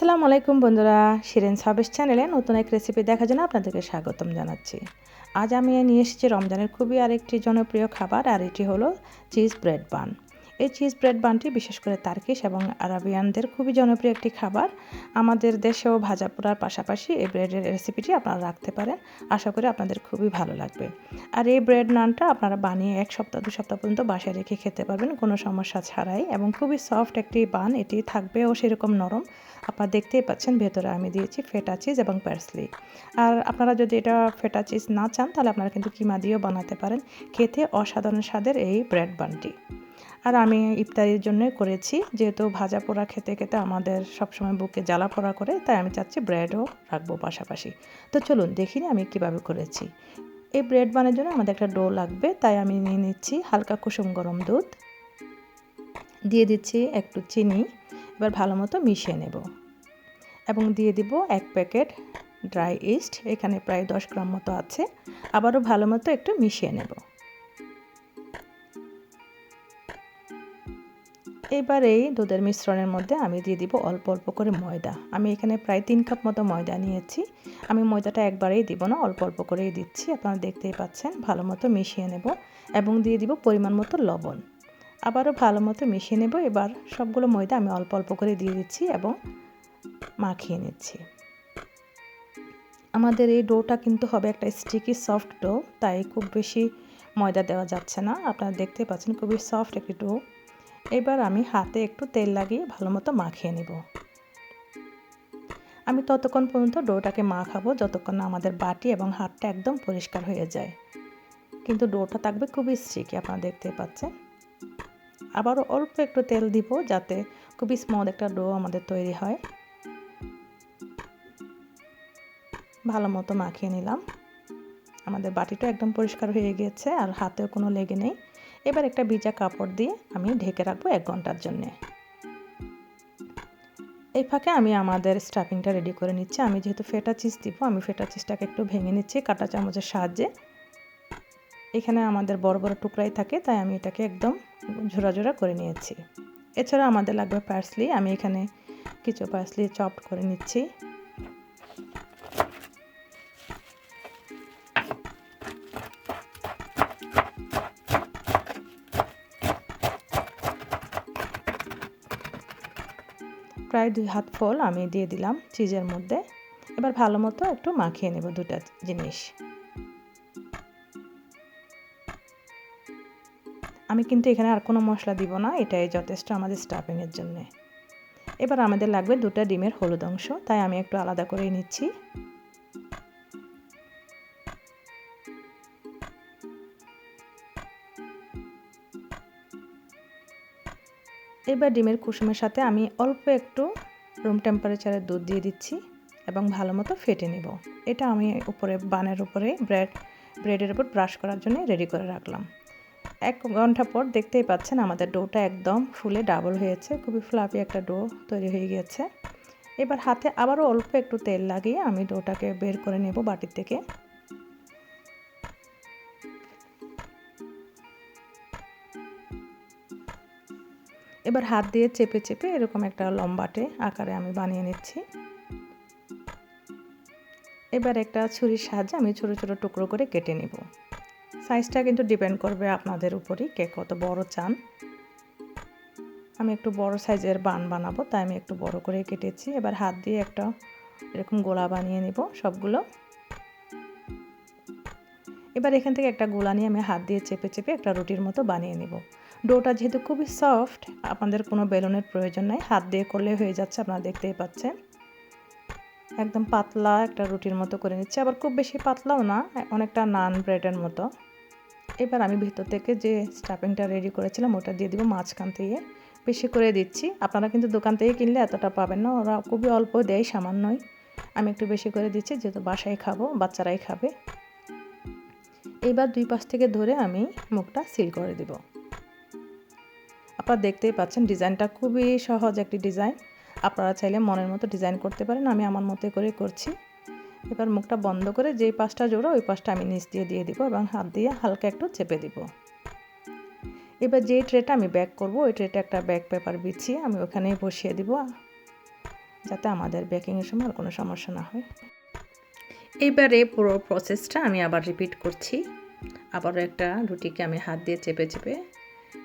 আসসালামু আলাইকুম বন্ধুরা, শিরিন হবিস চ্যানেলে নতুন এক রেসিপি দেখার জন্য আপনাদেরকে স্বাগতম জানাচ্ছি। আজ আমি নিয়ে এসেছি রমজানের খুবই আরেকটি জনপ্রিয় খাবার, আর এটি হলো চিজ ব্রেড বান। এই চিজ ব্রেড বানটি বিশেষ করে তার্কিশ এবং আরাবিয়ানদের খুবই জনপ্রিয় একটি খাবার। আমাদের দেশেও ভাজা পোড়ার পাশাপাশি এই ব্রেডের রেসিপিটি আপনারা রাখতে পারেন। আশা করি আপনাদের খুবই ভালো লাগবে। আর এই ব্রেড নানটা আপনারা বানিয়ে 1 সপ্তাহ 2 সপ্তাহ পর্যন্ত বাসায় রেখে খেতে পারবেন কোনো সমস্যা ছাড়াই, এবং খুবই সফট একটি বান, এটি থাকবেও সেরকম নরম। আপনারা দেখতেই পাচ্ছেন ভেতরে আমি দিয়েছি ফেটা চিজ এবং পার্সলি। আর আপনারা যদি এটা ফেটা চিজ না চান তাহলে আপনারা কিন্তু কিমা দিয়েও বানাতে পারেন। খেতে অসাধারণ স্বাদের এই ব্রেড বানটি। আর আমি ইফতারির জন্য করেছি, যেহেতু ভাজা পোড়া খেতে খেতে আমাদের সবসময় বুকে জ্বালা পোড়া করে, তাই আমি চাচ্ছি ব্রেডও রাখবো পাশাপাশি। তো চলুন দেখিনি আমি কিভাবে করেছি। এই ব্রেড বানের জন্য আমাদের একটা ডো লাগবে, তাই আমি নিয়ে নিচ্ছি হালকা কুসুম গরম দুধ, দিয়ে দিচ্ছি একটু চিনি। এবার ভালো মতো মিশিয়ে নেব এবং দিয়ে দিব 1 প্যাকেট ড্রাই ইস্ট, এখানে প্রায় 10 গ্রাম মতো আছে। আবারও ভালো মতো একটু মিশিয়ে নেব। এবার এই দুধের মিশ্রণের মধ্যে আমি দিয়ে দিব অল্প অল্প করে ময়দা। আমি এখানে প্রায় 3 কাপ মতো ময়দা নিয়েছি। আমি ময়দাটা একবারেই দিব না, অল্প অল্প করেই দিচ্ছি, আপনারা দেখতেই পাচ্ছেন। ভালো মতো মিশিয়ে নেব এবং দিয়ে দিব পরিমাণ মতো লবণ। আবারও ভালো মতো মিশিয়ে নেব। এবার সবগুলো ময়দা আমি অল্প অল্প করে দিয়ে দিচ্ছি এবং মাখিয়ে নিচ্ছি। আমাদের এই ডোটা কিন্তু হবে একটা স্টিকি সফট ডো, তাই খুব বেশি ময়দা দেওয়া যাচ্ছে না। আপনারা দেখতে পাচ্ছেন খুবই সফট একটি ডো। এবার আমি হাতে একটু তেল লাগিয়ে ভালো মতো মাখিয়ে নেব। আমি ততক্ষণ পর্যন্ত ডোটাকে মাখাবো যতক্ষণ না আমাদের বাটি এবং হাতটা একদম পরিষ্কার হয়ে যায়। কিন্তু ডোটা থাকবে খুবই স্টিকি, আপনারা দেখতে পাচ্ছেন। আবারও অল্প একটু তেল দিব যাতে খুবই স্মুথ একটা ডো আমাদের তৈরি হয়। ভালো মতো মাখিয়ে নিলাম। আমাদের বাটিটা একদম পরিষ্কার হয়ে গিয়েছে আর হাতেও কোনো লেগে নেই। এবার একটা ভিজা কাপড় দিয়ে আমি ঢেকে রাখবো 1 ঘন্টার জন্য। এই ফাঁকে আমি আমাদের স্টাফিংটা রেডি করে নিচ্ছি। আমি যেহেতু ফেটা চিজ দিব, আমি ফেটা চিজটাকে একটু ভেঙে নিচ্ছি কাঁটা চামচের সাহায্যে। এখানে আমাদের বড় বড় টুকরাই থাকে, তাই আমি এটাকে একদম ঝোড়া ঝোড়া করে নিয়েছি। এছাড়া আমাদের লাগবে পার্সলি। আমি এখানে কিছু পার্সলি চপ করে নিচ্ছি। প্রায় 2 হাত ফল আমি দিয়ে দিলাম চিজের মধ্যে। এবার ভালো মতো একটু মাখিয়ে নেব দুটা জিনিস। আমি কিন্তু এখানে আর কোনো মশলা দিব না, এটাই যথেষ্ট আমাদের স্টাফিংয়ের জন্য। এবার আমাদের লাগবে 2টা ডিমের হলুদ অংশ, তাই আমি একটু আলাদা করে নিচ্ছি। এবার ডিমের কুসুমের সাথে আমি অল্প একটু রুম টেম্পারেচারের দুধ দিয়ে দিচ্ছি এবং ভালো মতো ফেটে নেব। এটা আমি উপরে বানের উপরে ব্রেডের উপর ব্রাশ করার জন্য রেডি করে রাখলাম। 1 ঘন্টা পর দেখতেই পাচ্ছেন আমাদের ডোটা একদম ফুলে ডাবল হয়েছে, খুবই ফ্লাফি একটা ডো তৈরি হয়ে গিয়েছে। এবার হাতে আবারও অল্প একটু তেল লাগিয়ে আমি ডোটাকে বের করে নেব বাটির থেকে। এবার হাত দিয়ে চেপে চেপে এরকম একটা লম্বাটে আকারে আমি বানিয়ে নিচ্ছি। এবার একটা ছুরির সাহায্যে আমি ছোট ছোট টুকরো করে কেটে নেব। সাইজটা কিন্তু ডিপেন্ড করবে আপনাদের উপরই, কে কত বড় চান। আমি একটু বড় সাইজের বান বানাবো, তাই আমি একটু বড় করে কেটেছি। এবার হাত দিয়ে একটা এরকম গোলা বানিয়ে নেব সবগুলো। এবার এখান থেকে একটা গোলা নিয়ে আমি হাত দিয়ে চেপে চেপে একটা রুটির মতো বানিয়ে নেব। ডোটা যেহেতু খুবই সফট, আপনাদের কোনো বেলনের প্রয়োজন নাই, হাত দিয়ে করলে হয়ে যাচ্ছে, আপনারা দেখতেই পাচ্ছেন। একদম পাতলা একটা রুটির মতো করে নিচ্ছি, আবার খুব বেশি পাতলাও না, অনেকটা নান ব্রেডের মতো। এবার আমি ভিতর থেকে যে স্টাফিংটা রেডি করেছিলাম ওটা দিয়ে দিব মাঝখান থেকে, বেশি করে দিচ্ছি। আপনারা কিন্তু দোকান থেকে কিনলে এতটা পাবেন না, ওরা খুবই অল্প দেয়, সামান্যই। আমি একটু বেশি করে দিচ্ছি যেহেতু বাসায় খাবো, বাচ্চারাই খাবে। এবার 2 পাশ থেকে ধরে আমি মুখটা সিল করে দিব। আপনারা দেখতেই পাচ্ছেন ডিজাইনটা খুবই সহজ একটি ডিজাইন। আপনারা চাইলে মনের মতো ডিজাইন করতে পারেন, আমি আমার মতো করে করছি। এবার মুখটা বন্ধ করে যেই পাশটা জোড়া ওই পাশটা আমি নিচ দিয়ে দিয়ে দিব এবং হাত দিয়ে হালকা একটু চেপে দিব। এবার যে ট্রেটা আমি ব্যাক করব ওই ট্রেটা একটা ব্যাক পেপার বিছিয়ে আমি ওখানেই বসিয়ে দিব। যাতে আমাদের বেকিংয়ের সময় আর কোনো সমস্যা না হয়। এইবারে পুরো প্রসেসটা আমি আবার রিপিট করছি। আবারও একটা রুটিকে আমি হাত দিয়ে চেপে চেপে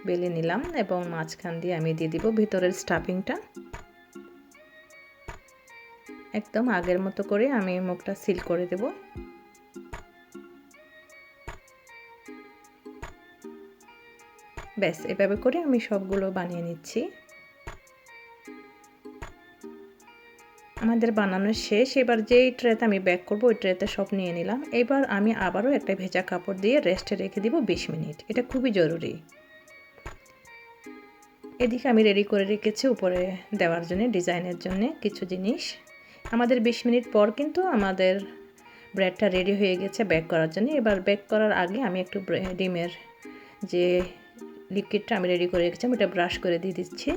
বেলে নিলাম এবং মাঝখান দিয়ে আমি দিয়ে দিব ভিতরের স্টাফিংটা। একদম আগের মতো করে আমি মুখটা সিল করে দেব। ব্যাস, এভাবে করে আমি সবগুলো বানিয়ে নিচ্ছি। আমাদের বানানো শেষ। এবার যেই ট্রেতে আমি বেক করব ওই ট্রেতে সব নিয়ে নিলাম। এবার আমি আবারও একটা ভেজা কাপড় দিয়ে রেস্টে রেখে দিব 20 মিনিট। এটা খুবই জরুরি। এদিকে আমি রেডি করে রেখেছি উপরে দেওয়ার জন্য, ডিজাইনের জন্য কিছু জিনিস। আমাদের 20 মিনিট পর কিন্তু আমাদের ব্রেডটা রেডি হয়ে গেছে বেক করার জন্য। এবার বেক করার আগে আমি একটু ডিমের যে লিকুইডটা আমি রেডি করে রেখেছিলাম এটা ব্রাশ করে দিয়ে দিচ্ছি।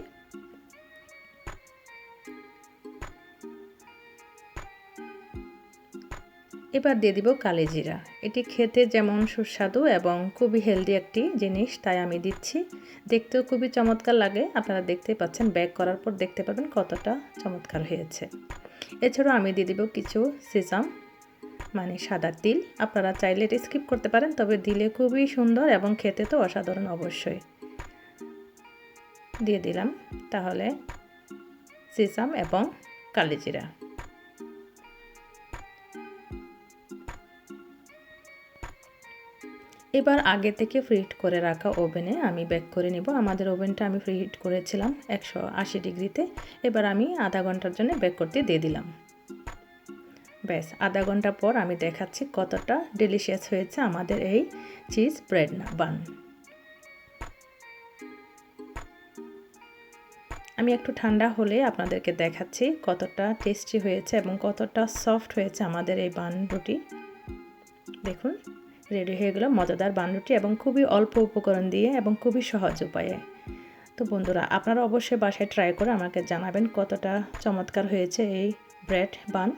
এবার দিয়ে দিব কালি জিরা। এটি খেতে যেমন সুস্বাদু এবং খুবই হেলদি একটি জিনিস, তাই আমি দিচ্ছি। দেখতেও খুবই চমৎকার লাগে। আপনারা দেখতে পাচ্ছেন, বেক করার পর দেখতে পাবেন কতটা চমৎকার হয়েছে। এছাড়াও আমি দিয়ে দিব কিছু সেসাম মানে সাদা তিল। আপনারা চাইলে এটা স্কিপ করতে পারেন, তবে দিলে খুবই সুন্দর এবং খেতে তো অসাধারণ অবশ্যই। দিয়ে দিলাম তাহলে সেসাম এবং কালি জিরা। এবার আগে থেকে প্রিহিট করে রাখা ওভেনে আমি বেক করে নিব। আমাদের ওভেনটা আমি প্রিহিট করেছিলাম 180 ডিগ্রিতে। এবার আমি আধা ঘন্টার জন্য বেক করতে দিয়ে দিলাম। ব্যাস, আধা ঘন্টা পর আমি দেখাচ্ছি কতটা ডেলিশিয়াস হয়েছে আমাদের এই চিজ ব্রেড বান। আমি একটু ঠান্ডা হলে আপনাদেরকে দেখাচ্ছি কতটা টেস্টি হয়েছে এবং কতটা সফট হয়েছে আমাদের এই বান রুটি। দেখুন, রেডি হয়ে গেল মজাদার বান রুটি এবং খুবই অল্প উপকরণ দিয়ে এবং খুবই সহজ উপায়ে। তো বন্ধুরা, আপনারা অবশ্যই বাসায় ট্রাই করে আমাকে জানাবেন কতটা চমৎকার হয়েছে এই ব্রেড বান।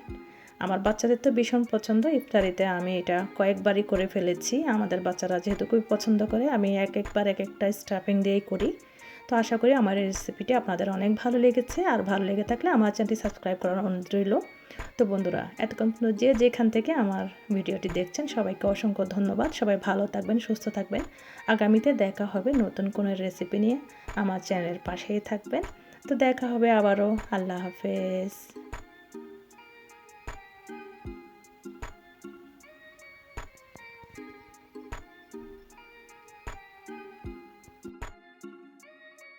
আমার বাচ্চাদের তো ভীষণ পছন্দ। ইফতারিতে আমি এটা কয়েকবারই করে ফেলেছি। আমাদের বাচ্চারা যেহেতু খুবই পছন্দ করে, আমি এক একটা স্টাফিং দিয়েই করি। তো আশা করি আমার এই রেসিপিটি আপনাদের অনেক ভালো লেগেছে। আর ভালো লেগে থাকলে আমার চ্যানেলটি সাবস্ক্রাইব করার অনুরোধ রইল। তো বন্ধুরা, এতক্ষণ যে যেখান থেকে আমার ভিডিওটি দেখছেন সবাইকে অসংখ্য ধন্যবাদ। সবাই ভালো থাকবেন, সুস্থ থাকবেন। আগামীতে দেখা হবে নতুন কোনো রেসিপি নিয়ে। আমার চ্যানেলের পাশেই থাকবেন। তো দেখা হবে আবারও। আল্লাহ হাফেজ।